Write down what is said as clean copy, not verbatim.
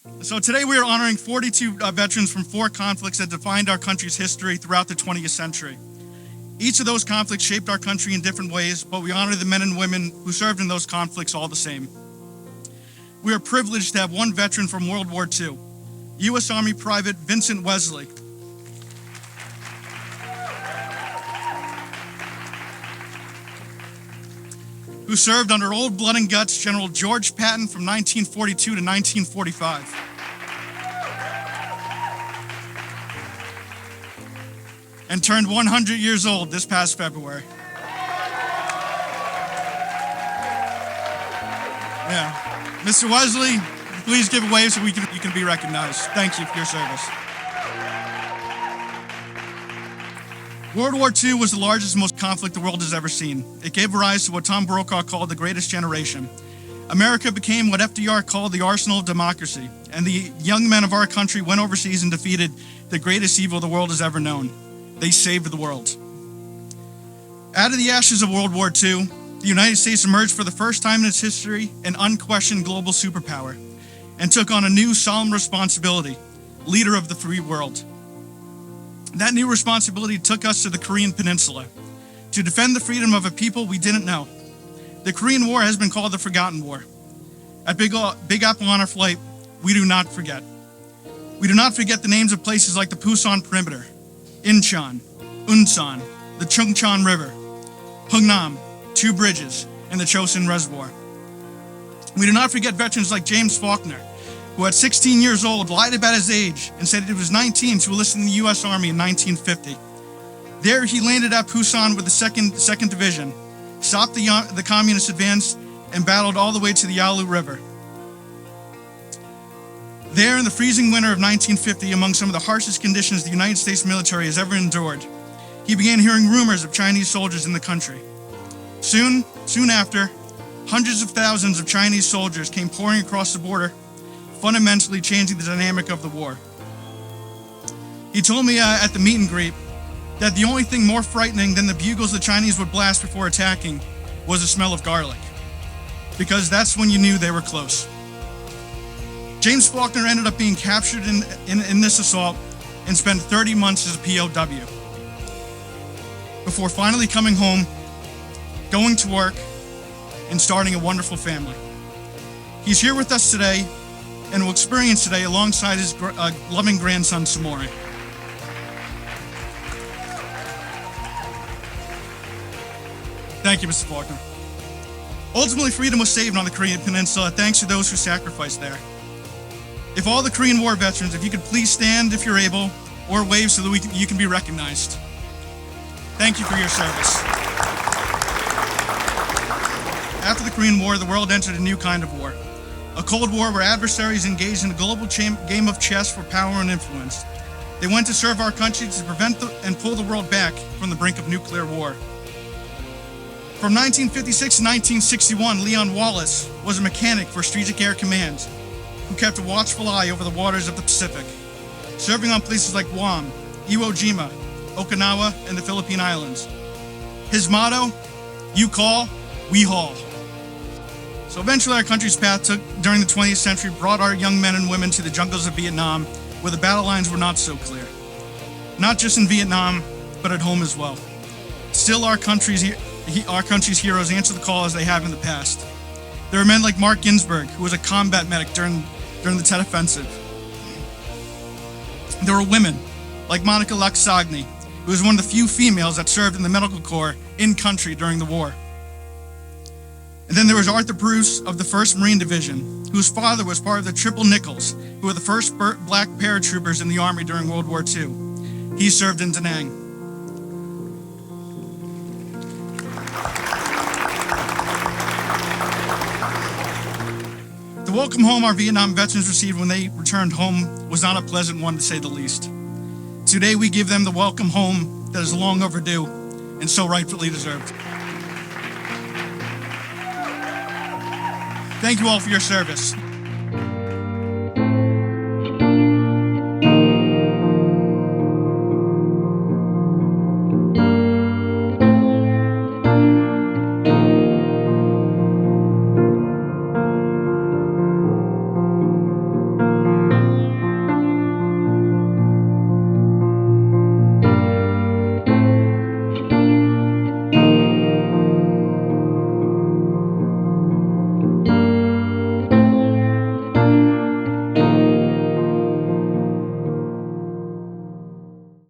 So today we are honoring 42 veterans from 4 conflicts that defined our country's history throughout the 20th century. Each of those conflicts shaped our country in different ways, but we honor the men and women who served in those conflicts all the same. We are privileged to have one veteran from World War II, U.S. Army Private Vincent Wesley. Who served under Old Blood and Guts General George Patton from 1942 to 1945. And turned 100 years old this past February. Yeah. Mr. Wesley, please give a wave so you can be recognized. Thank you for your service. World War II was the largest and most conflict the world has ever seen. It gave rise to what Tom Brokaw called the greatest generation. America became what FDR called the arsenal of democracy, and the young men of our country went overseas and defeated the greatest evil the world has ever known. They saved the world. Out of the ashes of World War II, the United States emerged for the first time in its history an unquestioned global superpower and took on a new solemn responsibility, leader of the free world. That new responsibility took us to the Korean Peninsula to defend the freedom of a people we didn't know. The Korean War has been called the Forgotten War. At Big Apple on our flight, we do not forget. We do not forget the names of places like the Pusan Perimeter, Incheon, Unsan, the Chungcheon River, Hungnam, 2 bridges, and the Chosin Reservoir. We do not forget veterans like James Faulkner, who at 16 years old lied about his age and said he was 19 to enlist in the U.S. Army in 1950. There he landed at Pusan with the 2nd Division, stopped the communist advance, and battled all the way to the Yalu River. There in the freezing winter of 1950, among some of the harshest conditions the United States military has ever endured, he began hearing rumors of Chinese soldiers in the country. Soon after, hundreds of thousands of Chinese soldiers came pouring across the border, fundamentally changing the dynamic of the war. He told me at the meet and greet that the only thing more frightening than the bugles the Chinese would blast before attacking was the smell of garlic, because that's when you knew they were close. James Faulkner ended up being captured in this assault and spent 30 months as a POW before finally coming home, going to work, and starting a wonderful family. He's here with us today and will experience today alongside his loving grandson, Samori. Thank you, Mr. Faulkner. Ultimately, freedom was saved on the Korean Peninsula thanks to those who sacrificed there. If all the Korean War veterans, if you could please stand if you're able, or wave so that you can be recognized. Thank you for your service. After the Korean War, the world entered a new kind of war. A Cold War where adversaries engaged in a global game of chess for power and influence. They went to serve our country to prevent and pull the world back from the brink of nuclear war. From 1956 to 1961, Leon Wallace was a mechanic for Strategic Air Command who kept a watchful eye over the waters of the Pacific, serving on places like Guam, Iwo Jima, Okinawa, and the Philippine Islands. His motto, "You call, we haul." So eventually our country's path during the 20th century brought our young men and women to the jungles of Vietnam, where the battle lines were not so clear. Not just in Vietnam, but at home as well. Still, our country's heroes answer the call as they have in the past. There are men like Mark Ginsburg, who was a combat medic during the Tet Offensive. There were women like Monica Laksagni, who was one of the few females that served in the medical corps in country during the war. And then there was Arthur Bruce of the 1st Marine Division, whose father was part of the Triple Nickels, who were the first black paratroopers in the Army during World War II. He served in Da Nang. The welcome home our Vietnam veterans received when they returned home was not a pleasant one, to say the least. Today we give them the welcome home that is long overdue and so rightfully deserved. Thank you all for your service.